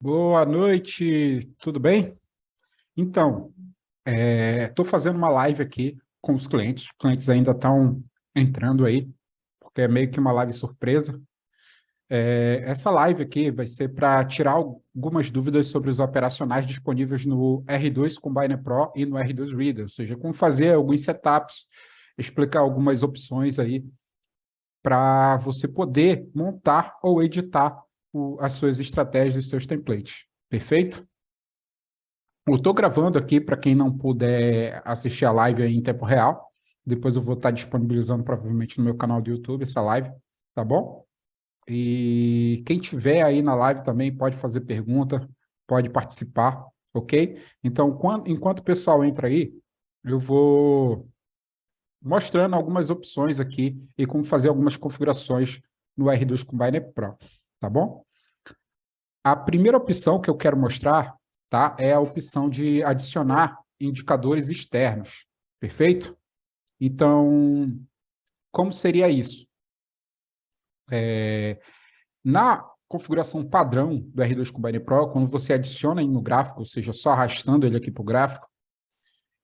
Boa noite, tudo bem? Então, estou fazendo uma live aqui com os clientes ainda estão entrando aí, porque é meio que uma live surpresa. Essa live aqui vai ser para tirar algumas dúvidas sobre os operacionais disponíveis no R2 Combiner Pro e no R2 Reader, ou seja, como fazer alguns setups, explicar algumas opções aí para você poder montar ou editar as suas estratégias e os seus templates. Perfeito? Eu estou gravando aqui para quem não puder assistir a live aí em tempo real. Depois eu vou estar disponibilizando provavelmente no meu canal do YouTube essa live, tá bom? E quem tiver aí na live também pode fazer pergunta, pode participar, ok? Então, enquanto o pessoal entra aí, eu vou mostrando algumas opções aqui e como fazer algumas configurações no R2 Combiner Pro, tá bom? A primeira opção que eu quero mostrar, tá, é a opção de adicionar indicadores externos, perfeito? Então, como seria isso? Na configuração padrão do R2 Combiner Pro, quando você adiciona ele no gráfico, ou seja, só arrastando ele aqui para o gráfico,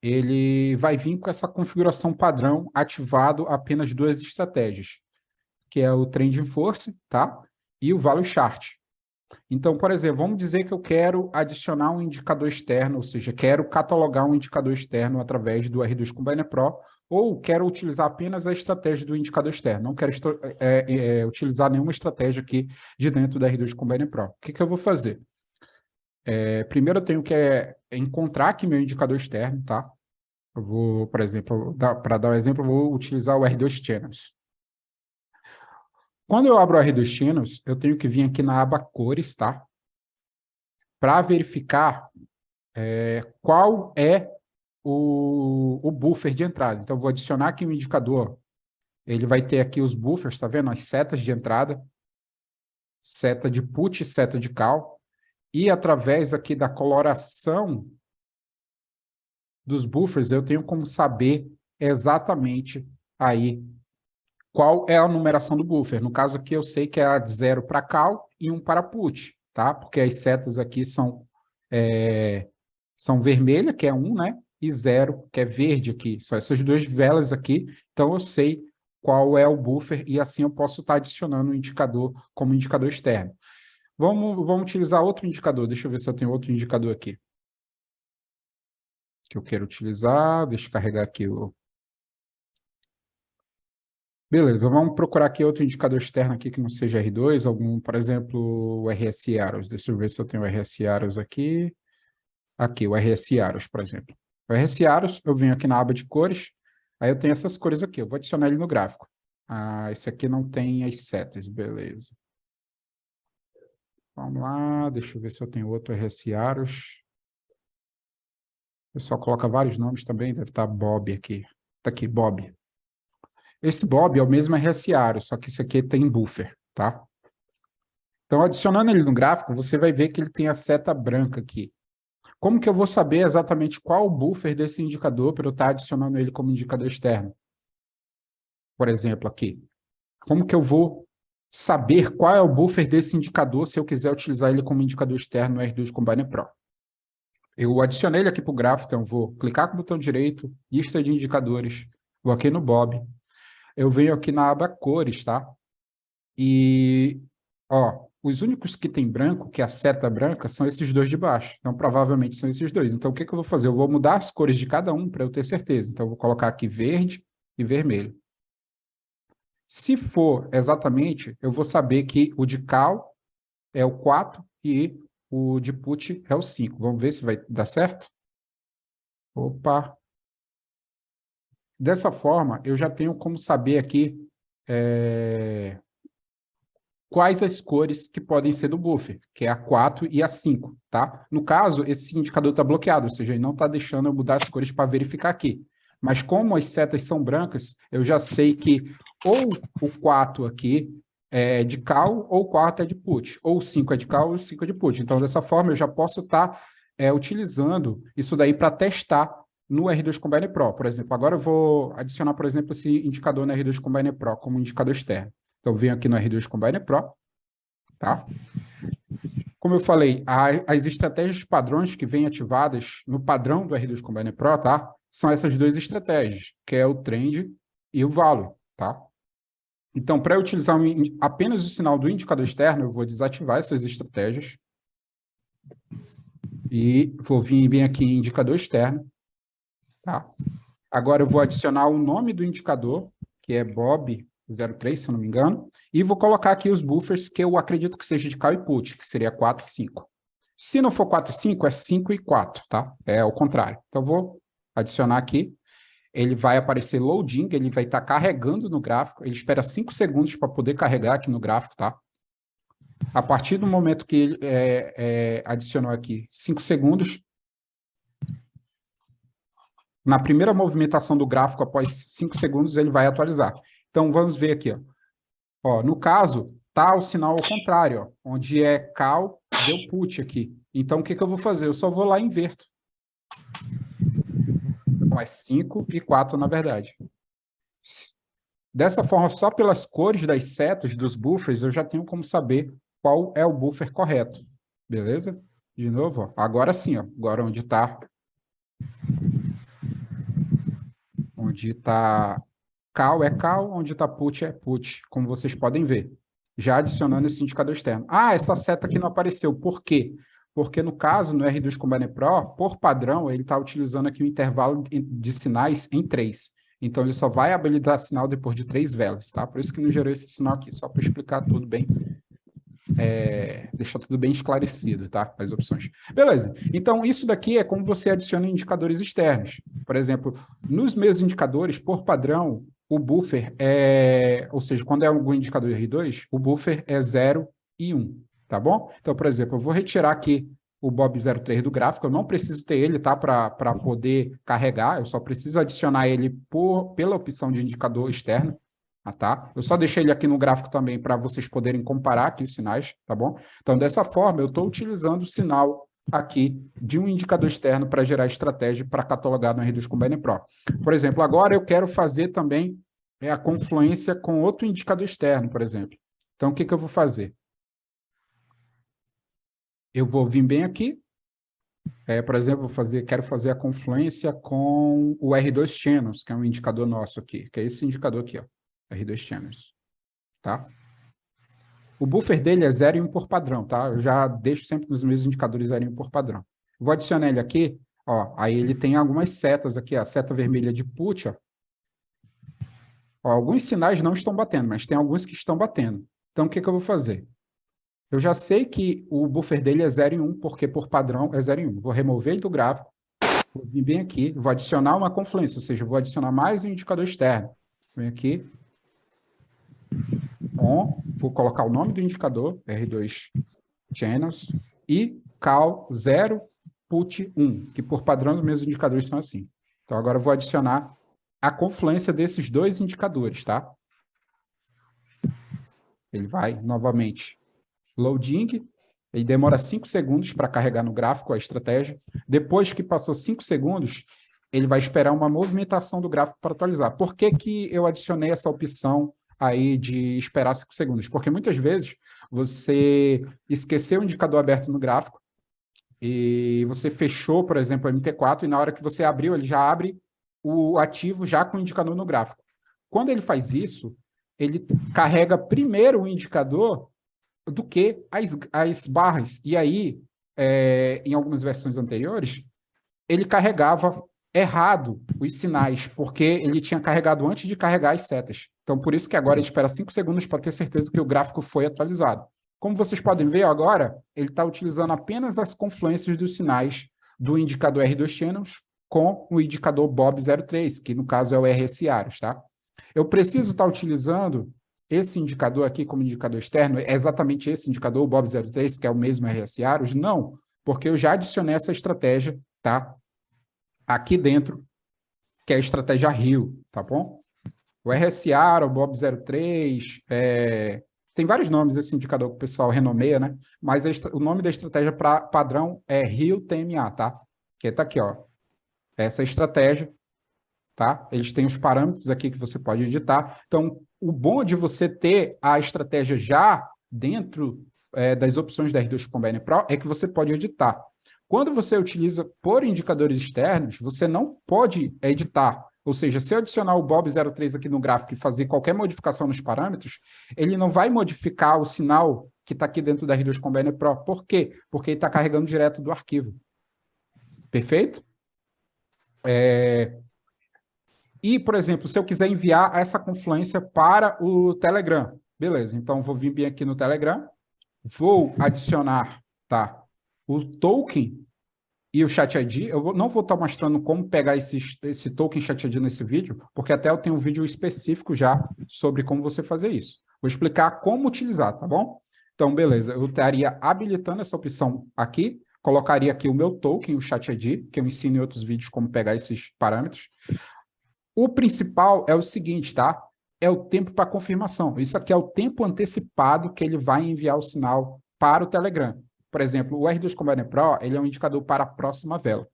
ele vai vir com essa configuração padrão ativado apenas duas estratégias, que é o Trending Force, tá? E o Value Chart. Então, por exemplo, vamos dizer que eu quero adicionar um indicador externo, ou seja, quero catalogar um indicador externo através do R2 Combiner Pro, ou quero utilizar apenas a estratégia do indicador externo, não quero utilizar nenhuma estratégia aqui de dentro do R2 Combiner Pro. O que eu vou fazer? Primeiro eu tenho que encontrar aqui meu indicador externo, tá? Eu vou, por exemplo, para dar um exemplo, eu vou utilizar o R2 Channels. Quando eu abro o R2 Channels, eu tenho que vir aqui na aba Cores, tá? Para verificar qual é o buffer de entrada. Então, eu vou adicionar aqui um indicador. Ele vai ter aqui os buffers, tá vendo? As setas de entrada, seta de put, seta de call. E através aqui da coloração dos buffers, eu tenho como saber exatamente aí qual é a numeração do buffer. No caso aqui, eu sei que é a 0 para call e 1 para put, tá? Porque as setas aqui são vermelha, que é 1, né? E 0, que é verde aqui. São essas duas velas aqui. Então, eu sei qual é o buffer e assim eu posso estar adicionando o indicador como indicador externo. Vamos utilizar outro indicador. Deixa eu ver se eu tenho outro indicador aqui que eu quero utilizar. Deixa eu carregar aqui o... Beleza, vamos procurar aqui outro indicador externo aqui que não seja R2, algum, por exemplo, o RSI Arrows. Deixa eu ver se eu tenho o RSI Arrows aqui. Aqui, o RSI Arrows, por exemplo. O RSI Arrows, eu venho aqui na aba de cores, aí eu tenho essas cores aqui, eu vou adicionar ele no gráfico. Ah, esse aqui não tem as setas, beleza. Vamos lá, deixa eu ver se eu tenho outro RSI Arrows. O pessoal coloca vários nomes também, deve estar Bob aqui. Tá aqui, Bob. Esse Bob é o mesmo RSI Arrows, só que esse aqui tem buffer, tá? Então, adicionando ele no gráfico, você vai ver que ele tem a seta branca aqui. Como que eu vou saber exatamente qual o buffer desse indicador para eu estar adicionando ele como indicador externo? Por exemplo, aqui. Como que eu vou saber qual é o buffer desse indicador se eu quiser utilizar ele como indicador externo no R2 Combiner Pro? Eu adicionei ele aqui para o gráfico, então vou clicar com o botão direito, lista de indicadores, vou aqui no Bob, eu venho aqui na aba cores, tá? E, ó, os únicos que tem branco, que é a seta branca, são esses dois de baixo. Então, provavelmente são esses dois. Então, o que eu vou fazer? Eu vou mudar as cores de cada um para eu ter certeza. Então, eu vou colocar aqui verde e vermelho. Se for exatamente, eu vou saber que o de cal é o 4 e o de put é o 5. Vamos ver se vai dar certo? Opa! Dessa forma, eu já tenho como saber aqui quais as cores que podem ser do buffer, que é a 4 e a 5, tá? No caso, esse indicador está bloqueado, ou seja, ele não está deixando eu mudar as cores para verificar aqui. Mas como as setas são brancas, eu já sei que ou o 4 aqui é de cal, ou o 4 é de put, ou o 5 é de cal, ou o 5 é de put. Então, dessa forma, eu já posso estar utilizando isso daí para testar no R2 Combiner Pro. Por exemplo, agora eu vou adicionar, por exemplo, esse indicador no R2 Combiner Pro como indicador externo. Então, eu venho aqui no R2 Combiner Pro, tá? Como eu falei, as estratégias padrões que vêm ativadas no padrão do R2 Combiner Pro, tá? São essas duas estratégias, que é o Trend e o Value, tá? Então, para eu utilizar apenas o sinal do indicador externo, eu vou desativar essas estratégias e vou vir bem aqui em indicador externo, tá? Agora eu vou adicionar o nome do indicador, que é Bob03, se eu não me engano, e vou colocar aqui os buffers que eu acredito que seja de call e put, que seria 4 e 5. Se não for 4 e 5, é 5 e 4, tá? É o contrário. Então, eu vou adicionar aqui. Ele vai aparecer loading, ele vai estar carregando no gráfico. Ele espera 5 segundos para poder carregar aqui no gráfico, tá? A partir do momento que ele adicionou aqui 5 segundos, na primeira movimentação do gráfico, após 5 segundos, ele vai atualizar. Então, vamos ver aqui. Ó, no caso, está o sinal ao contrário, ó, onde é call, deu put aqui. Então, o que eu vou fazer? Eu só vou lá e inverto. Então, é 5 e 4, na verdade. Dessa forma, só pelas cores das setas dos buffers, eu já tenho como saber qual é o buffer correto. Beleza? De novo, ó. Agora sim, ó. Agora onde está call é call, onde está put é put, como vocês podem ver. Já adicionando esse indicador externo. Ah, essa seta aqui não apareceu. Por quê? Porque no caso, no R2 Combiner Pro, por padrão, ele está utilizando aqui um intervalo de sinais em 3. Então, ele só vai habilitar sinal depois de 3 velas, tá? Por isso que não gerou esse sinal aqui, só para explicar tudo bem, deixar tudo bem esclarecido, tá? As opções. Beleza. Então, isso daqui é como você adiciona indicadores externos. Por exemplo, nos meus indicadores, por padrão, o buffer ou seja, quando é algum indicador R2, o buffer é 0 e 1, tá bom? Então, por exemplo, eu vou retirar aqui o Bob03 do gráfico, eu não preciso ter ele, tá? Para poder carregar, eu só preciso adicionar ele pela opção de indicador externo, tá? Eu só deixei ele aqui no gráfico também para vocês poderem comparar aqui os sinais, tá bom? Então, dessa forma, eu estou utilizando o sinal aqui de um indicador externo para gerar estratégia para catalogar no R2 Combiner Pro. Por exemplo, agora eu quero fazer também a confluência com outro indicador externo, por exemplo. Então, o que eu vou fazer? Eu vou vir bem aqui, por exemplo, quero fazer a confluência com o R2 Channels, que é um indicador nosso aqui, que é esse indicador aqui, ó, R2 Channels, tá? O buffer dele é 0 e 1 por padrão, tá? Eu já deixo sempre nos meus indicadores 0 e 1 por padrão. Vou adicionar ele aqui, ó, aí ele tem algumas setas aqui, a seta vermelha de put, ó. Ó, alguns sinais não estão batendo, mas tem alguns que estão batendo. Então, o que eu vou fazer? Eu já sei que o buffer dele é 0 e 1, porque por padrão é 0 e 1. Vou remover ele do gráfico, vou vir bem aqui, vou adicionar uma confluência, ou seja, vou adicionar mais um indicador externo. Vem aqui, vou colocar o nome do indicador, R2 Channels, e call 0, put 1, que por padrão os meus indicadores são assim. Então, agora eu vou adicionar a confluência desses dois indicadores, tá? Ele vai, novamente, loading, ele demora 5 segundos para carregar no gráfico a estratégia. Depois que passou 5 segundos, ele vai esperar uma movimentação do gráfico para atualizar. Por que eu adicionei essa opção aí de esperar 5 segundos? Porque muitas vezes você esqueceu o indicador aberto no gráfico e você fechou, por exemplo, o MT4 e na hora que você abriu, ele já abre o ativo já com o indicador no gráfico. Quando ele faz isso, ele carrega primeiro o indicador do que as barras. E aí, em algumas versões anteriores, ele carregava errado os sinais, porque ele tinha carregado antes de carregar as setas. Então, por isso que agora ele espera 5 segundos para ter certeza que o gráfico foi atualizado. Como vocês podem ver agora, ele está utilizando apenas as confluências dos sinais do indicador R2 Channels com o indicador Bob03, que no caso é o RS Aros, tá? Eu preciso estar utilizando esse indicador aqui como indicador externo, é exatamente esse indicador, o Bob03, que é o mesmo RS Aros? Não, porque eu já adicionei essa estratégia, tá? Aqui dentro, que é a estratégia Rio, tá bom? O RSA, o Bob03, tem vários nomes esse indicador que o pessoal renomeia, né? Mas o nome da estratégia padrão é Rio TMA, tá? Que tá aqui, ó. Essa estratégia, tá? Eles têm os parâmetros aqui que você pode editar. Então, o bom de você ter a estratégia já dentro das opções da R2 Combine Pro é que você pode editar. Quando você utiliza por indicadores externos, você não pode editar. Ou seja, se eu adicionar o Bob03 aqui no gráfico e fazer qualquer modificação nos parâmetros, ele não vai modificar o sinal que está aqui dentro da R2 Combine Pro. Por quê? Porque ele está carregando direto do arquivo. Perfeito? E, por exemplo, se eu quiser enviar essa confluência para o Telegram, beleza, então vou vir bem aqui no Telegram, vou adicionar, tá, o token e o Chat ID. Não vou estar mostrando como pegar esse token Chat ID nesse vídeo, porque até eu tenho um vídeo específico já sobre como você fazer isso. Vou explicar como utilizar, tá bom? Então, beleza, eu estaria habilitando essa opção aqui, colocaria aqui o meu token, o Chat ID, que eu ensino em outros vídeos como pegar esses parâmetros. O principal é o seguinte, tá? É o tempo para confirmação. Isso aqui é o tempo antecipado que ele vai enviar o sinal para o Telegram. Por exemplo, o R2 Combine Pro, ele é um indicador para a próxima vela.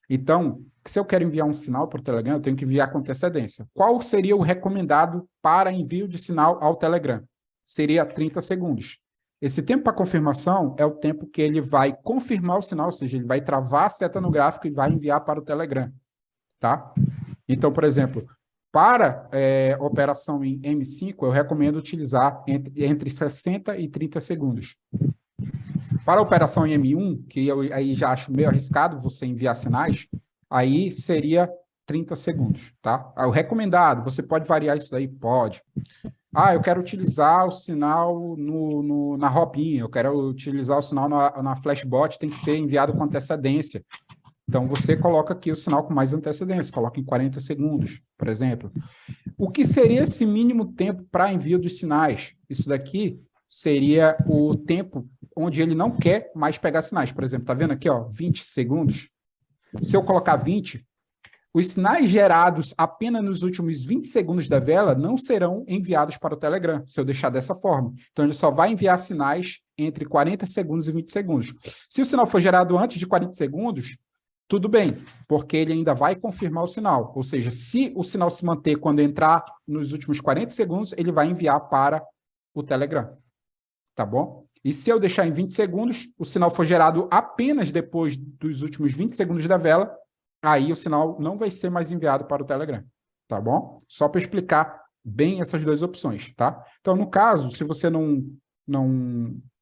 Então, se eu quero enviar um sinal para o Telegram, eu tenho que enviar com antecedência. Qual seria o recomendado para envio de sinal ao Telegram? Seria 30 segundos. Esse tempo para confirmação é o tempo que ele vai confirmar o sinal, ou seja, ele vai travar a seta no gráfico e vai enviar para o Telegram, tá? Então, por exemplo, para operação em M5, eu recomendo utilizar entre 60 e 30 segundos. Para a operação em M1, que eu aí já acho meio arriscado você enviar sinais, aí seria 30 segundos, tá? O recomendado, você pode variar isso daí? Pode. Eu quero utilizar o sinal na Robin, eu quero utilizar o sinal na Flashbot, tem que ser enviado com antecedência. Então, você coloca aqui o sinal com mais antecedência, coloca em 40 segundos, por exemplo. O que seria esse mínimo tempo para envio dos sinais? Isso daqui seria o tempo onde ele não quer mais pegar sinais. Por exemplo, está vendo aqui, ó, 20 segundos? Se eu colocar 20, os sinais gerados apenas nos últimos 20 segundos da vela não serão enviados para o Telegram, se eu deixar dessa forma. Então, ele só vai enviar sinais entre 40 segundos e 20 segundos. Se o sinal for gerado antes de 40 segundos, tudo bem, porque ele ainda vai confirmar o sinal. Ou seja, se o sinal se manter quando entrar nos últimos 40 segundos, ele vai enviar para o Telegram. Tá bom? E se eu deixar em 20 segundos, o sinal for gerado apenas depois dos últimos 20 segundos da vela, aí o sinal não vai ser mais enviado para o Telegram. Tá bom? Só para explicar bem essas duas opções, tá? Então, no caso, se você não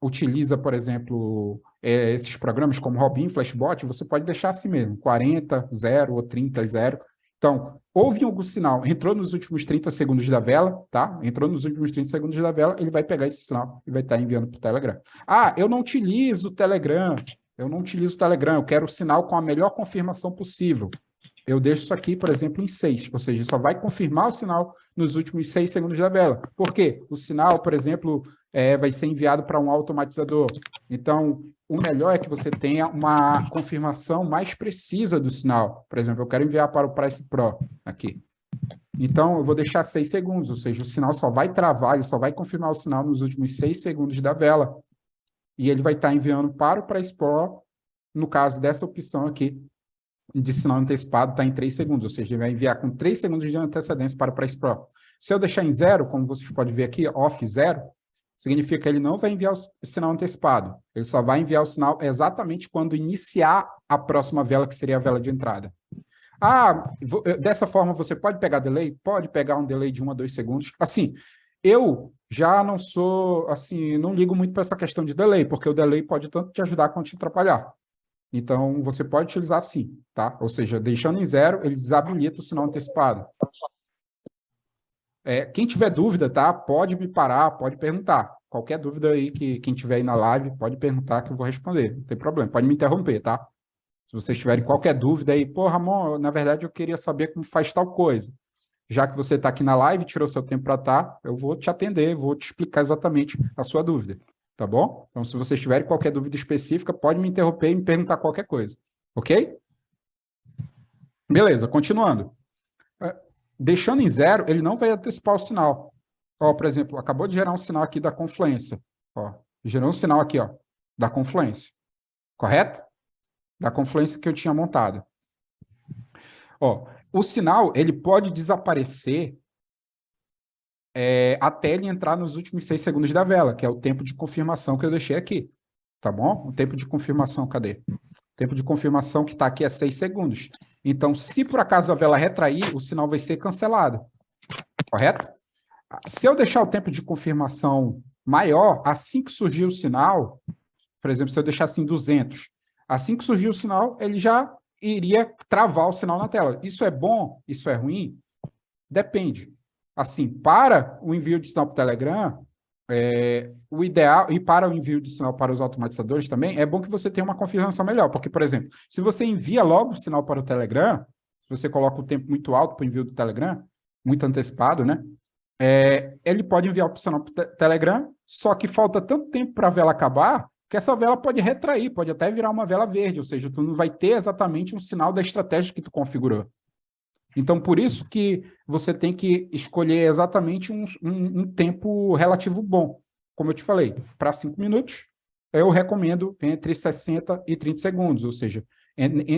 utiliza, por exemplo, esses programas como Robin, Flashbot, você pode deixar assim mesmo, 40, 0 ou 30, 0. Então, houve algum sinal, entrou nos últimos 30 segundos da vela, tá? Entrou nos últimos 30 segundos da vela, ele vai pegar esse sinal e vai estar enviando para o Telegram. Eu não utilizo o Telegram, eu quero o sinal com a melhor confirmação possível. Eu deixo isso aqui, por exemplo, em 6, ou seja, só vai confirmar o sinal nos últimos 6 segundos da vela. Por quê? O sinal, por exemplo, vai ser enviado para um automatizador. Então, o melhor é que você tenha uma confirmação mais precisa do sinal. Por exemplo, eu quero enviar para o Price Pro aqui. Então, eu vou deixar 6 segundos, ou seja, o sinal só vai travar, ele só vai confirmar o sinal nos últimos 6 segundos da vela. E ele vai estar enviando para o Price Pro, no caso dessa opção aqui, de sinal antecipado, está em 3 segundos, ou seja, ele vai enviar com 3 segundos de antecedência para o Price Pro. Se eu deixar em 0, como vocês podem ver aqui, off 0, significa que ele não vai enviar o sinal antecipado. Ele só vai enviar o sinal exatamente quando iniciar a próxima vela, que seria a vela de entrada. Dessa forma você pode pegar delay? Pode pegar um delay de 1 a 2 segundos. Assim, eu já não sou, assim, não ligo muito para essa questão de delay, porque o delay pode tanto te ajudar quanto te atrapalhar. Então, você pode utilizar sim, tá? Ou seja, deixando em 0, ele desabilita o sinal antecipado. Quem tiver dúvida, tá? Pode me parar, pode perguntar. Qualquer dúvida aí que quem tiver aí na live, pode perguntar que eu vou responder. Não tem problema, pode me interromper, tá? Se vocês tiverem qualquer dúvida aí, Ramon, na verdade eu queria saber como faz tal coisa. Já que você está aqui na live, tirou seu tempo para estar, eu vou te atender, vou te explicar exatamente a sua dúvida, tá bom? Então, se vocês tiverem qualquer dúvida específica, pode me interromper e me perguntar qualquer coisa, ok? Beleza, continuando. Deixando em 0, ele não vai antecipar o sinal. Por exemplo, acabou de gerar um sinal aqui da confluência. Gerou um sinal aqui, da confluência. Correto? Da confluência que eu tinha montado. O sinal, ele pode desaparecer até ele entrar nos últimos 6 segundos da vela, que é o tempo de confirmação que eu deixei aqui. Tá bom? O tempo de confirmação, cadê? O tempo de confirmação que está aqui é 6 segundos. Então, se por acaso a vela retrair, o sinal vai ser cancelado. Correto? Se eu deixar o tempo de confirmação maior, assim que surgir o sinal, por exemplo, se eu deixar assim 200, assim que surgir o sinal, ele já iria travar o sinal na tela. Isso é bom? Isso é ruim? Depende. Assim, para o envio de sinal para o Telegram, o ideal, e para o envio de sinal para os automatizadores também, é bom que você tenha uma confirmação melhor, porque, por exemplo, se você envia logo o sinal para o Telegram, se você coloca o tempo muito alto para o envio do Telegram, muito antecipado, né? Ele pode enviar o sinal para o Telegram, só que falta tanto tempo para a vela acabar, que essa vela pode retrair, pode até virar uma vela verde, ou seja, tu não vai ter exatamente um sinal da estratégia que tu configurou. Então, por isso que você tem que escolher exatamente um tempo relativo bom. Como eu te falei, para 5 minutos, eu recomendo entre 60 e 30 segundos, ou seja,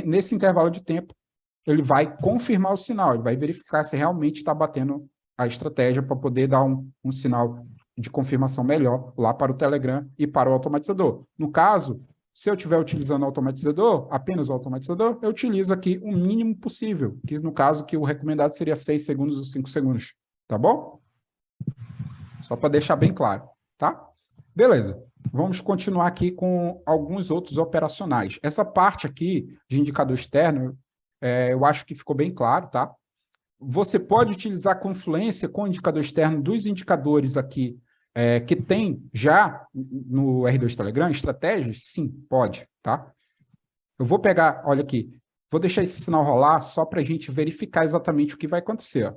nesse intervalo de tempo, ele vai confirmar o sinal, ele vai verificar se realmente está batendo a estratégia para poder dar um sinal de confirmação melhor lá para o Telegram e para o automatizador. No caso, se eu estiver utilizando o automatizador, apenas o automatizador, eu utilizo aqui o mínimo possível, que no caso que o recomendado seria 6 segundos ou 5 segundos, tá bom? Só para deixar bem claro, tá? Beleza. Vamos continuar aqui com alguns outros operacionais. Essa parte aqui de indicador externo, eu acho que ficou bem claro, tá? Você pode utilizar confluência com o indicador externo dos indicadores aqui que tem já no R2 Telegram, estratégias? Sim, pode, tá? Eu vou pegar, olha aqui, vou deixar esse sinal rolar só para a gente verificar exatamente o que vai acontecer. Ó.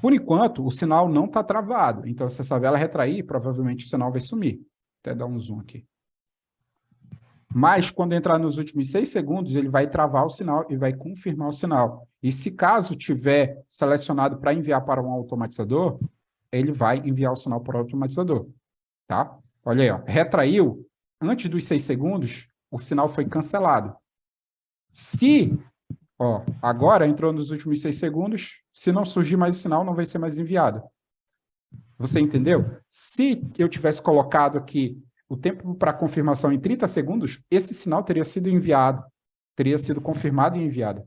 Por enquanto, o sinal não está travado, então se essa vela retrair, provavelmente o sinal vai sumir. Vou até dar um zoom aqui. Mas, quando entrar nos últimos 6 segundos, ele vai travar o sinal e vai confirmar o sinal. E se caso tiver selecionado para enviar para um automatizador, ele vai enviar o sinal para o automatizador. Tá? Olha aí, ó, retraiu, antes dos 6 segundos, o sinal foi cancelado. Se, agora entrou nos últimos 6 segundos, se não surgir mais o sinal, não vai ser mais enviado. Você entendeu? Se eu tivesse colocado aqui o tempo para confirmação em 30 segundos, esse sinal teria sido enviado, teria sido confirmado e enviado.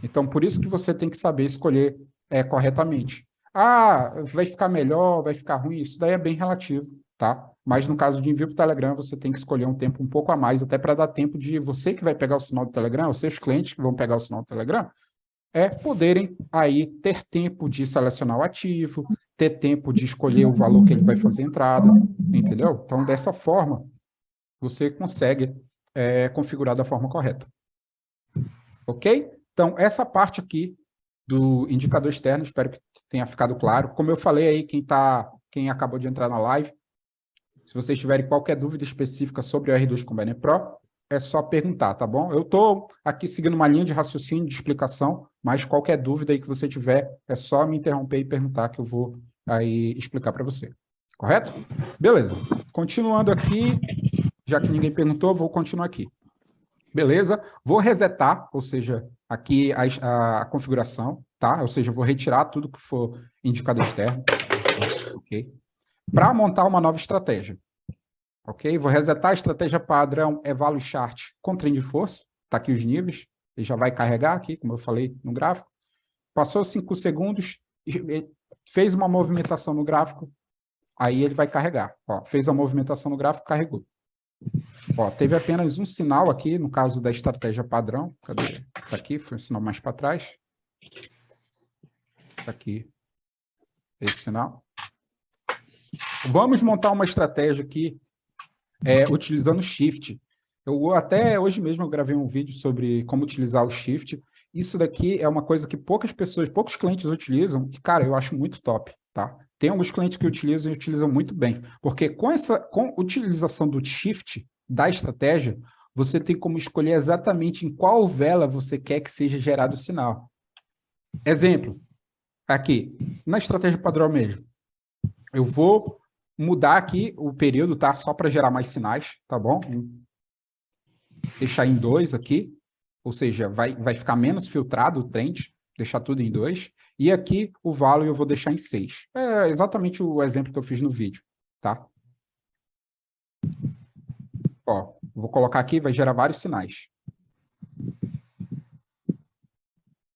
Então, por isso que você tem que saber escolher corretamente. Vai ficar melhor, vai ficar ruim, isso daí é bem relativo, tá? Mas no caso de envio para o Telegram, você tem que escolher um tempo um pouco a mais, até para dar tempo de você que vai pegar o sinal do Telegram, os seus clientes que vão pegar o sinal do Telegram, poderem aí ter tempo de selecionar o ativo, ter tempo de escolher o valor que ele vai fazer entrada, entendeu? Então, dessa forma, você consegue configurar da forma correta. Ok? Então, essa parte aqui do indicador externo, espero que tenha ficado claro. Como eu falei aí, quem acabou de entrar na live, se vocês tiverem qualquer dúvida específica sobre o R2 Combiner Pro, é só perguntar, tá bom? Eu estou aqui seguindo uma linha de raciocínio, de explicação, mas qualquer dúvida aí que você tiver, é só me interromper e perguntar que eu vou aí explicar para você. Correto? Beleza. Continuando aqui, já que ninguém perguntou, vou continuar aqui. Beleza? Vou resetar, ou seja, aqui a configuração, tá? Ou seja, vou retirar tudo que for indicador externo, ok? Para montar uma nova estratégia. Ok? Vou resetar a estratégia padrão Evalu Chart com trem de força. Está aqui os níveis. Ele já vai carregar aqui, como eu falei no gráfico. Passou 5 segundos, fez uma movimentação no gráfico, aí ele vai carregar. Ó, fez a movimentação no gráfico, carregou. Ó, teve apenas um sinal aqui, no caso da estratégia padrão. Cadê? Está aqui, foi um sinal mais para trás. Está aqui esse sinal. Vamos montar uma estratégia aqui utilizando o Shift. Até hoje mesmo eu gravei um vídeo sobre como utilizar o Shift. Isso daqui é uma coisa que poucos clientes utilizam, que, cara, eu acho muito top, tá? Tem alguns clientes que utilizam e utilizam muito bem, porque com a utilização do Shift, da estratégia, você tem como escolher exatamente em qual vela você quer que seja gerado o sinal. Exemplo, aqui, na estratégia padrão mesmo, eu vou mudar aqui o período, tá? Só para gerar mais sinais, tá bom? Deixar em 2 aqui, ou seja, vai ficar menos filtrado o trend. deixar tudo em 2. E aqui o value eu vou deixar em 6. É exatamente o exemplo que eu fiz no vídeo, tá? Ó, vou colocar aqui, vai gerar vários sinais.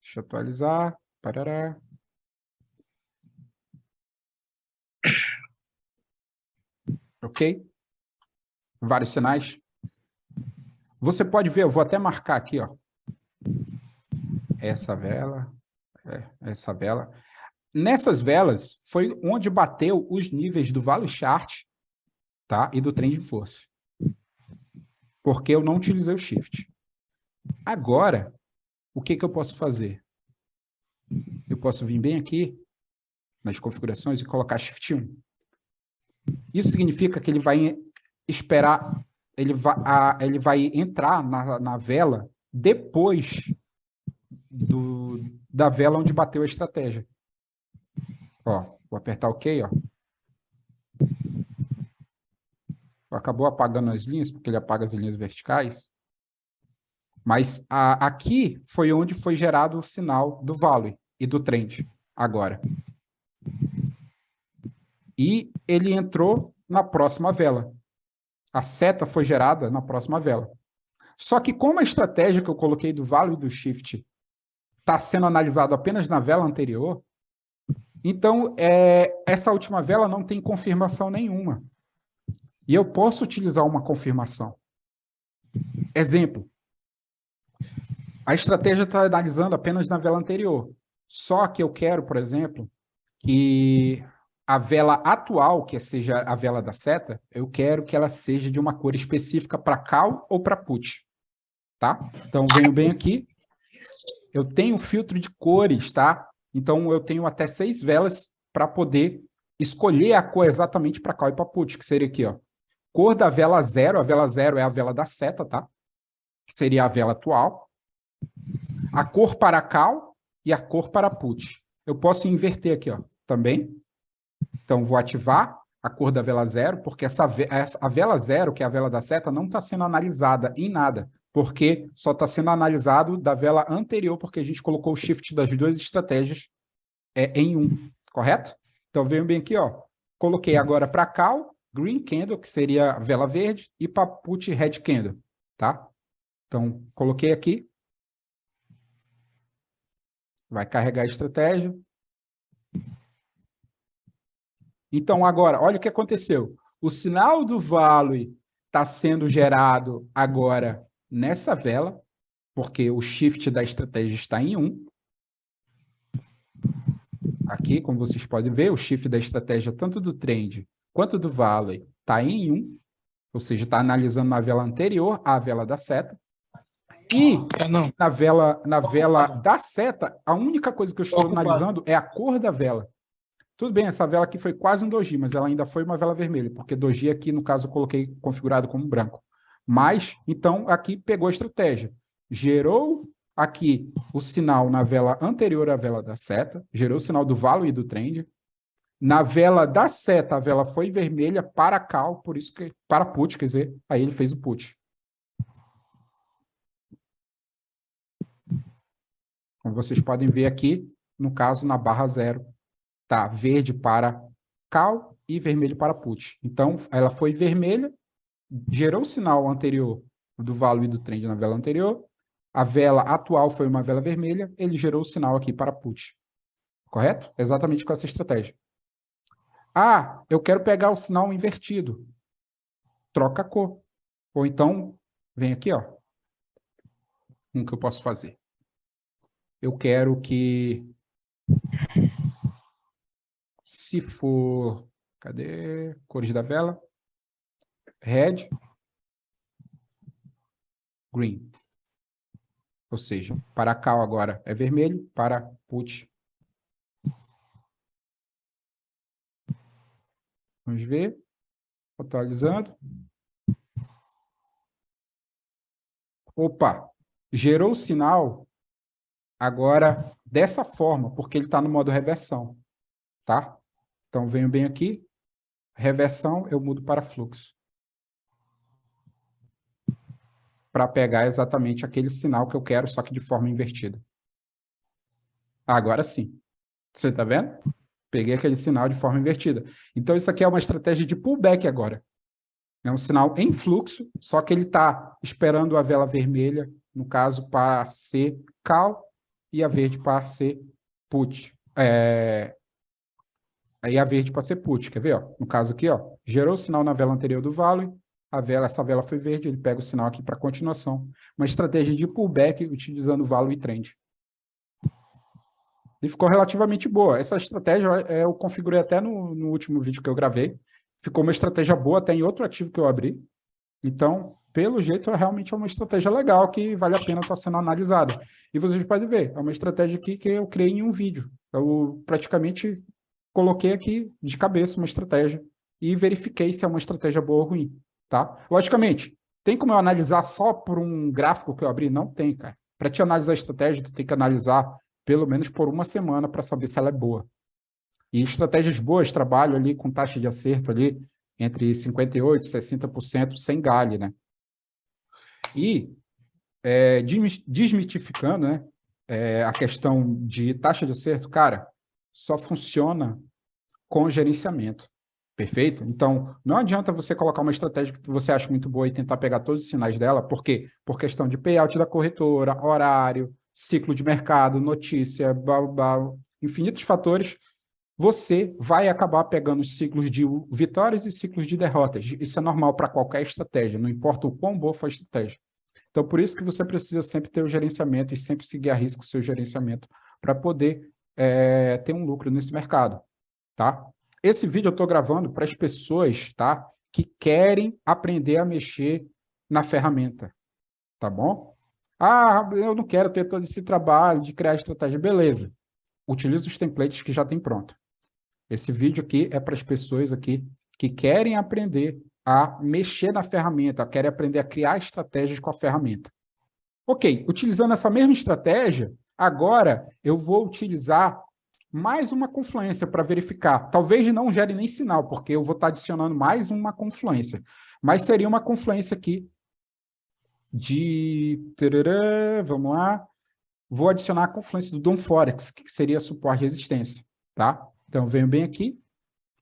Deixa eu atualizar. Parará. Ok? Vários sinais. Você pode ver, eu vou até marcar aqui, ó. Essa vela, essa vela. Nessas velas foi onde bateu os níveis do Value Chart, tá? E do Trend Force. Porque eu não utilizei o Shift. Agora, o que eu posso fazer? Eu posso vir bem aqui nas configurações e colocar Shift 1. Isso significa que ele vai esperar, ele vai entrar na vela depois da vela onde bateu a estratégia. Ó, vou apertar OK, ó. Acabou apagando as linhas, porque ele apaga as linhas verticais. Mas aqui foi onde foi gerado o sinal do value e do trend, agora. E ele entrou na próxima vela. A seta foi gerada na próxima vela. Só que como a estratégia que eu coloquei do value e do shift está sendo analisado apenas na vela anterior, então essa última vela não tem confirmação nenhuma. E eu posso utilizar uma confirmação. Exemplo. A estratégia está analisando apenas na vela anterior. Só que eu quero, por exemplo, que a vela atual, que seja a vela da seta, eu quero que ela seja de uma cor específica para call ou para put. Tá? Então, venho bem aqui. Eu tenho filtro de cores, tá? Então, eu tenho até 6 velas para poder escolher a cor exatamente para call e para put, que seria aqui, ó. Cor da vela 0, a vela 0 é a vela da seta, tá? Que seria a vela atual. A cor para call e a cor para put. Eu posso inverter aqui, ó, também. Então, vou ativar a cor da vela 0, porque a vela 0, que é a vela da seta, não está sendo analisada em nada, porque só está sendo analisado da vela anterior, porque a gente colocou o shift das duas estratégias em 1, correto? Então, venho bem aqui, ó. Coloquei agora para call, green candle, que seria a vela verde, e para put, red candle, tá? Então, coloquei aqui. Vai carregar a estratégia. Então, agora, olha o que aconteceu. O sinal do value está sendo gerado agora nessa vela, porque o shift da estratégia está em 1. Aqui, como vocês podem ver, o shift da estratégia, tanto do trend quanto do value, está em 1, ou seja, está analisando na vela anterior à vela da seta. E na vela da seta, a única coisa que eu estou analisando é a cor da vela. Tudo bem, essa vela aqui foi quase um doji, mas ela ainda foi uma vela vermelha, porque doji aqui, no caso, eu coloquei configurado como branco. Mas, então, aqui pegou a estratégia. Gerou aqui o sinal na vela anterior à vela da seta, gerou o sinal do value e do trend. Na vela da seta, a vela foi vermelha para call, por isso que para put, quer dizer, aí ele fez o put. Como vocês podem ver aqui, no caso, na barra 0, tá verde para call e vermelho para put. Então, ela foi vermelha, gerou o sinal anterior do value e do trend na vela anterior, a vela atual foi uma vela vermelha, ele gerou o sinal aqui para put. Correto? Exatamente com essa estratégia. Ah, eu quero pegar o sinal invertido. Troca a cor. Ou então, vem aqui, ó. O que eu posso fazer? Eu quero que, se for, cadê? Cores da vela. Red, green. Ou seja, para call agora é vermelho, para put. Vamos ver. Atualizando. Opa, gerou o sinal agora dessa forma, porque ele está no modo reversão, tá? Então, venho bem aqui, reversão, eu mudo para fluxo. Para pegar exatamente aquele sinal que eu quero, só que de forma invertida. Agora sim. Você está vendo? Peguei aquele sinal de forma invertida. Então, isso aqui é uma estratégia de pullback agora. É um sinal em fluxo, só que ele está esperando a vela vermelha, no caso, para ser call e a verde para ser put. Aí a verde para ser put, quer ver? Ó? No caso aqui, ó, gerou o sinal na vela anterior do vale, essa vela foi verde, ele pega o sinal aqui para continuação. Uma estratégia de pullback utilizando o value e trend. E ficou relativamente boa. Essa estratégia eu configurei até no último vídeo que eu gravei. Ficou uma estratégia boa até em outro ativo que eu abri. Então, pelo jeito, realmente é uma estratégia legal que vale a pena estar sendo analisada. E vocês podem ver, é uma estratégia aqui que eu criei em um vídeo. Eu praticamente coloquei aqui de cabeça uma estratégia e verifiquei se é uma estratégia boa ou ruim, tá? Logicamente, tem como eu analisar só por um gráfico que eu abri? Não tem, cara. Para te analisar a estratégia, tu tem que analisar pelo menos por uma semana para saber se ela é boa. E estratégias boas trabalham ali com taxa de acerto ali entre 58% e 60% sem galho, né? E desmitificando, né, a questão de taxa de acerto, cara, só funciona com gerenciamento. Perfeito? Então, não adianta você colocar uma estratégia que você acha muito boa e tentar pegar todos os sinais dela, por quê? Por questão de payout da corretora, horário, ciclo de mercado, notícia, blá, blá, blá, infinitos fatores, você vai acabar pegando os ciclos de vitórias e ciclos de derrotas. Isso é normal para qualquer estratégia, não importa o quão boa for a estratégia. Então, por isso que você precisa sempre ter o gerenciamento e sempre seguir a risco o seu gerenciamento para poder ter um lucro nesse mercado, tá? Esse vídeo eu estou gravando para as pessoas, tá, que querem aprender a mexer na ferramenta, tá bom? Ah, eu não quero ter todo esse trabalho de criar estratégia. Beleza. Utilize os templates que já tem pronto. Esse vídeo aqui é para as pessoas aqui que querem aprender a mexer na ferramenta, querem aprender a criar estratégias com a ferramenta. Ok, utilizando essa mesma estratégia, agora eu vou utilizar mais uma confluência para verificar. Talvez não gere nem sinal, porque eu vou estar adicionando mais uma confluência. Mas seria uma confluência aqui de... Vamos lá. Vou adicionar a confluência do Dom Forex, que seria suporte e resistência. Tá? Então, venho bem aqui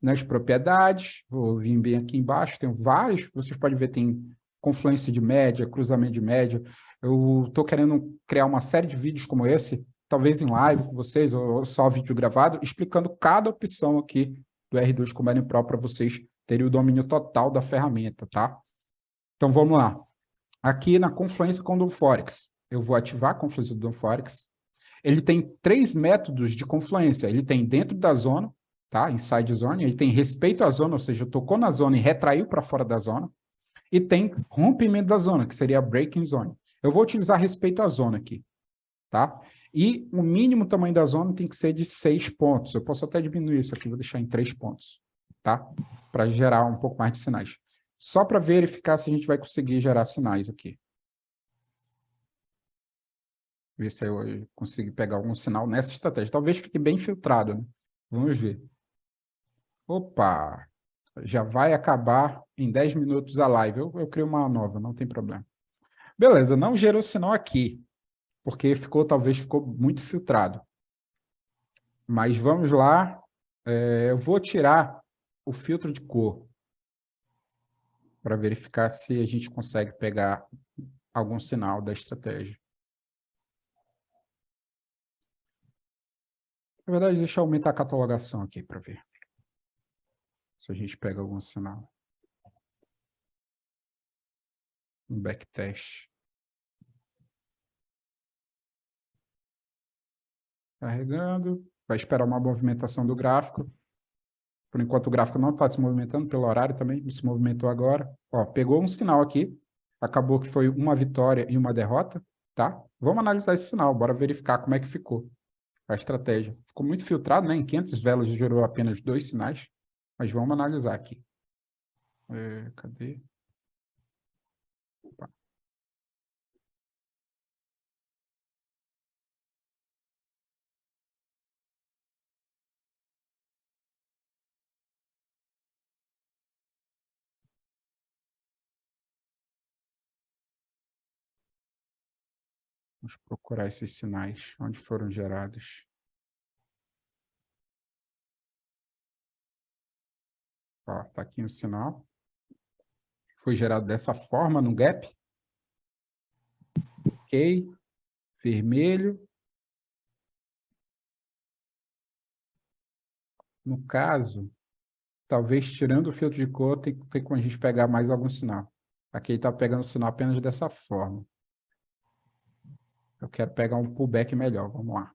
nas propriedades, vou vir bem aqui embaixo, tem vários, vocês podem ver, tem confluência de média, cruzamento de média. Eu estou querendo criar uma série de vídeos como esse, talvez em live com vocês, ou só vídeo gravado, explicando cada opção aqui do R2 Command Pro para vocês terem o domínio total da ferramenta, tá? Então, vamos lá. Aqui na confluência com o Dom Forex, eu vou ativar a confluência do Dom Forex. Ele tem 3 métodos de confluência. Ele tem dentro da zona, tá? Inside zone. Ele tem respeito à zona, ou seja, tocou na zona e retraiu para fora da zona. E tem rompimento da zona, que seria a breaking zone. Eu vou utilizar respeito à zona aqui, tá? E o mínimo tamanho da zona tem que ser de 6 pontos. Eu posso até diminuir isso aqui, vou deixar em 3 pontos, tá? Para gerar um pouco mais de sinais. Só para verificar se a gente vai conseguir gerar sinais aqui. Ver se eu consigo pegar algum sinal nessa estratégia. Talvez fique bem filtrado, né? Vamos ver. Opa! Já vai acabar em 10 minutos a live. Eu crio uma nova, não tem problema. Beleza, não gerou sinal aqui, porque talvez ficou muito filtrado. Mas vamos lá. Eu vou tirar o filtro de cor para verificar se a gente consegue pegar algum sinal da estratégia. Na verdade, deixa eu aumentar a catalogação aqui para ver se a gente pega algum sinal. Um backtest. Carregando. Vai esperar uma movimentação do gráfico. Por enquanto, o gráfico não está se movimentando, pelo horário também se movimentou agora. Ó, pegou um sinal aqui. Acabou que foi uma vitória e uma derrota. Tá? Vamos analisar esse sinal. Bora verificar como é que ficou a estratégia. Ficou muito filtrado, né? Em 500 velas gerou apenas 2 sinais. Mas vamos analisar aqui. Cadê? Opa. Vamos procurar esses sinais, onde foram gerados. Ó, tá aqui o sinal. Foi gerado dessa forma no gap. Ok. Vermelho. No caso, talvez tirando o filtro de cor, tem como a gente pegar mais algum sinal. Aqui ele está pegando o sinal apenas dessa forma. Eu quero pegar um pullback melhor. Vamos lá.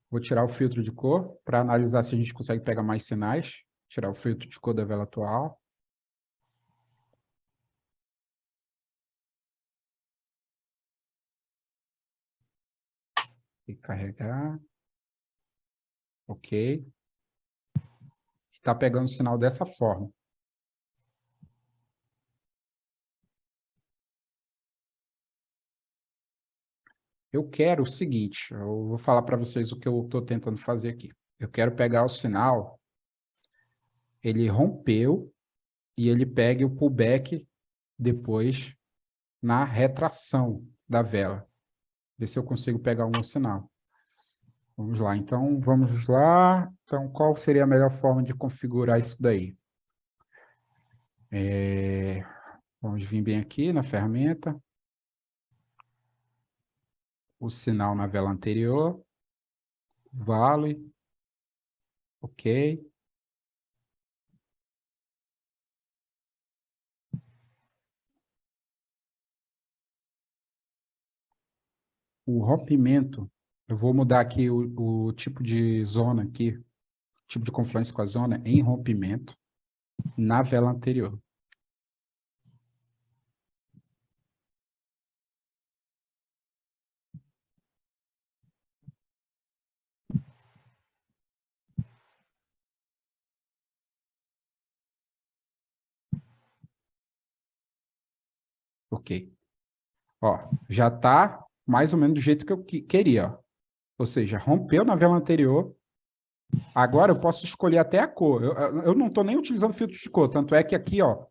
Vou tirar o filtro de cor para analisar se a gente consegue pegar mais sinais. Tirar o filtro de cor da vela atual. E carregar. Ok. Está pegando o sinal dessa forma. Eu quero o seguinte, eu vou falar para vocês o que eu estou tentando fazer aqui. Eu quero pegar o sinal, ele rompeu e ele pegue o pullback depois na retração da vela. Ver se eu consigo pegar um sinal. Vamos lá, então, vamos lá. Então, qual seria a melhor forma de configurar isso daí? Vamos vir bem aqui na ferramenta. O sinal na vela anterior. Vale. Ok. O rompimento, eu vou mudar aqui o tipo de zona aqui, tipo de confluência com a zona em rompimento na vela anterior. Ok. Ó, já está mais ou menos do jeito que eu queria, ó. Ou seja, rompeu na vela anterior. Agora eu posso escolher até a cor. Eu não estou nem utilizando filtro de cor, tanto é que aqui, ó,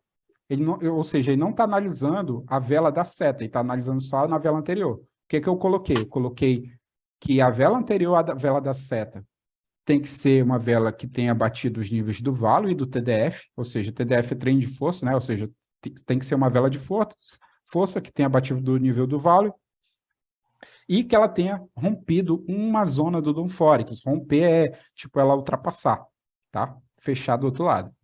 ele não, ou seja, ele não está analisando a vela da seta, ele está analisando só na vela anterior. O que eu coloquei? Eu coloquei que a vela anterior à vela da seta tem que ser uma vela que tenha batido os níveis do valo e do TDF, ou seja, TDF é trem de força, né? Ou seja, tem que ser uma vela de força que tenha batido do nível do valo e que ela tenha rompido uma zona do Dunfórics. Romper é, tipo, ela ultrapassar, tá? Fechar do outro lado.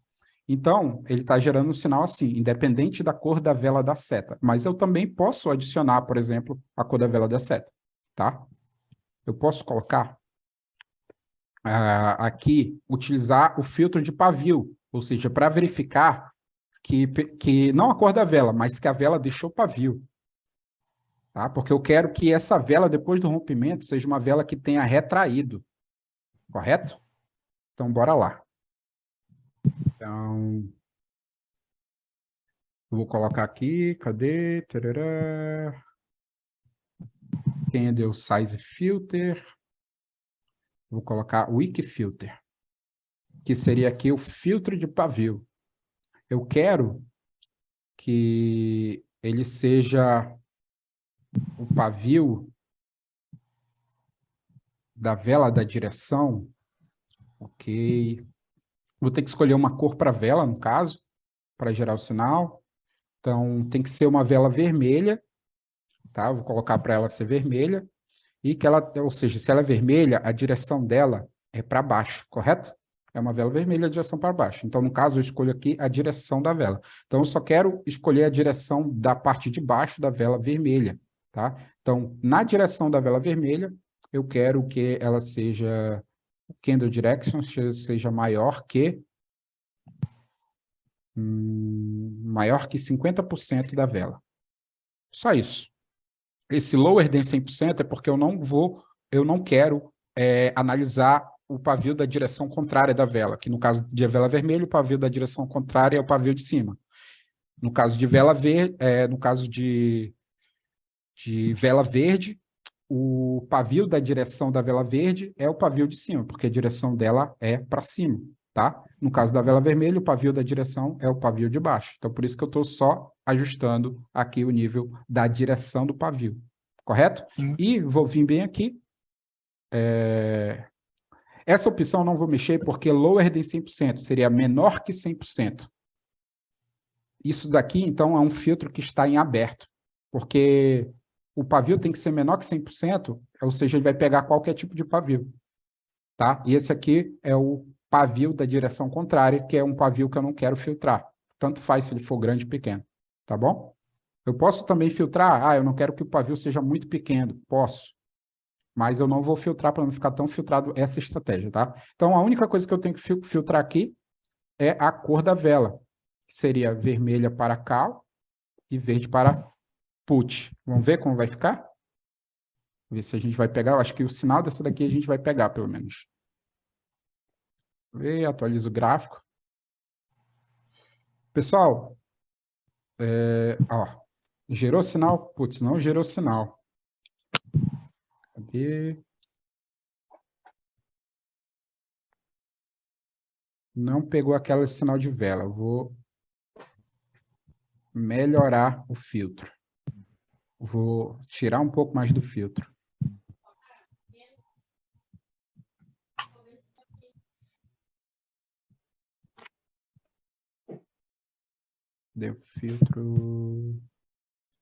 Então, ele está gerando um sinal assim, independente da cor da vela da seta. Mas eu também posso adicionar, por exemplo, a cor da vela da seta, tá? Eu posso colocar aqui, utilizar o filtro de pavio, ou seja, para verificar que não a cor da vela, mas que a vela deixou pavio. Tá? Porque eu quero que essa vela, depois do rompimento, seja uma vela que tenha retraído. Correto? Então, bora lá. Então, eu vou colocar aqui, cadê? Tarará. Quem deu size filter? Vou colocar wiki filter, que seria aqui o filtro de pavio. Eu quero que ele seja o pavio da vela da direção. Ok. Vou ter que escolher uma cor para a vela, no caso, para gerar o sinal. Então, tem que ser uma vela vermelha, tá? Vou colocar para ela ser vermelha. E que ela, ou seja, se ela é vermelha, a direção dela é para baixo, correto? É uma vela vermelha, a direção para baixo. Então, no caso, eu escolho aqui a direção da vela. Então, eu só quero escolher a direção da parte de baixo da vela vermelha, tá? Então, na direção da vela vermelha, eu quero que ela seja, o candle direction seja maior que 50% da vela. Só isso. Esse lower than 100% é porque eu não quero analisar o pavio da direção contrária da vela, que no caso de vela vermelha, o pavio da direção contrária é o pavio de cima. No caso de vela verde, no caso de vela verde, o pavio da direção da vela verde é o pavio de cima, porque a direção dela é para cima, tá? No caso da vela vermelha, o pavio da direção é o pavio de baixo. Então, por isso que eu estou só ajustando aqui o nível da direção do pavio, correto? E vou vir bem aqui. Essa opção eu não vou mexer porque lower than 100% seria menor que 100%. Isso daqui, então, é um filtro que está em aberto, porque o pavio tem que ser menor que 100%, ou seja, ele vai pegar qualquer tipo de pavio, tá? E esse aqui é o pavio da direção contrária, que é um pavio que eu não quero filtrar. Tanto faz se ele for grande ou pequeno, tá bom? Eu posso também filtrar, eu não quero que o pavio seja muito pequeno, posso, mas eu não vou filtrar para não ficar tão filtrado essa estratégia, tá? Então, a única coisa que eu tenho que filtrar aqui é a cor da vela, que seria vermelha para cal e verde para put. Vamos ver como vai ficar? Ver se a gente vai pegar. Eu acho que o sinal dessa daqui a gente vai pegar, pelo menos. Vê, atualiza o gráfico. Pessoal, gerou sinal? Putz, não gerou sinal. Cadê? Não pegou aquele sinal de vela. Eu vou melhorar o filtro. Vou tirar um pouco mais do filtro. Deu filtro.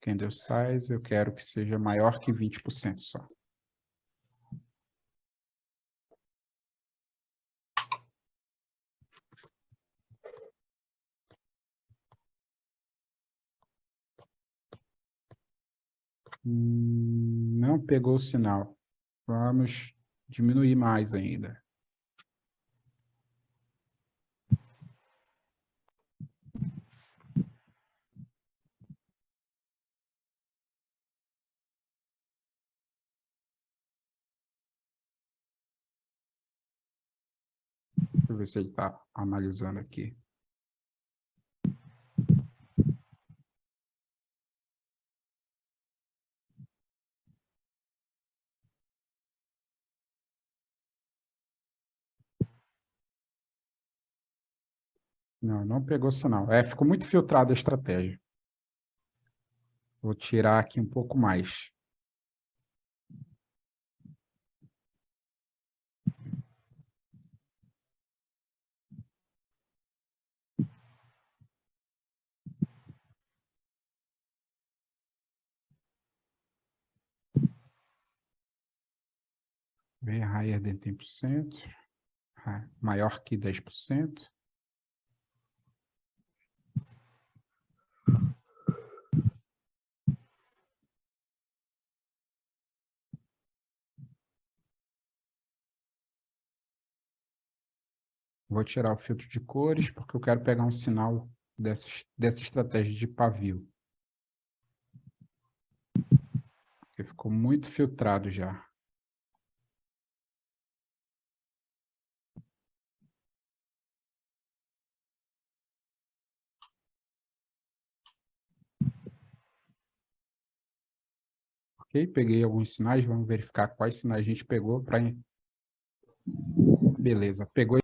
Candle size, eu quero que seja maior que 20% só. Não pegou o sinal. Vamos diminuir mais ainda. Deixa eu ver se ele está analisando aqui. Não, não pegou sinal. Ficou muito filtrada a estratégia. Vou tirar aqui um pouco mais. Vem higher than 10%. Maior que 10%. Vou tirar o filtro de cores, porque eu quero pegar um sinal dessa estratégia de pavio. Porque ficou muito filtrado já. Ok? Peguei alguns sinais, vamos verificar quais sinais a gente pegou para... Beleza, pegou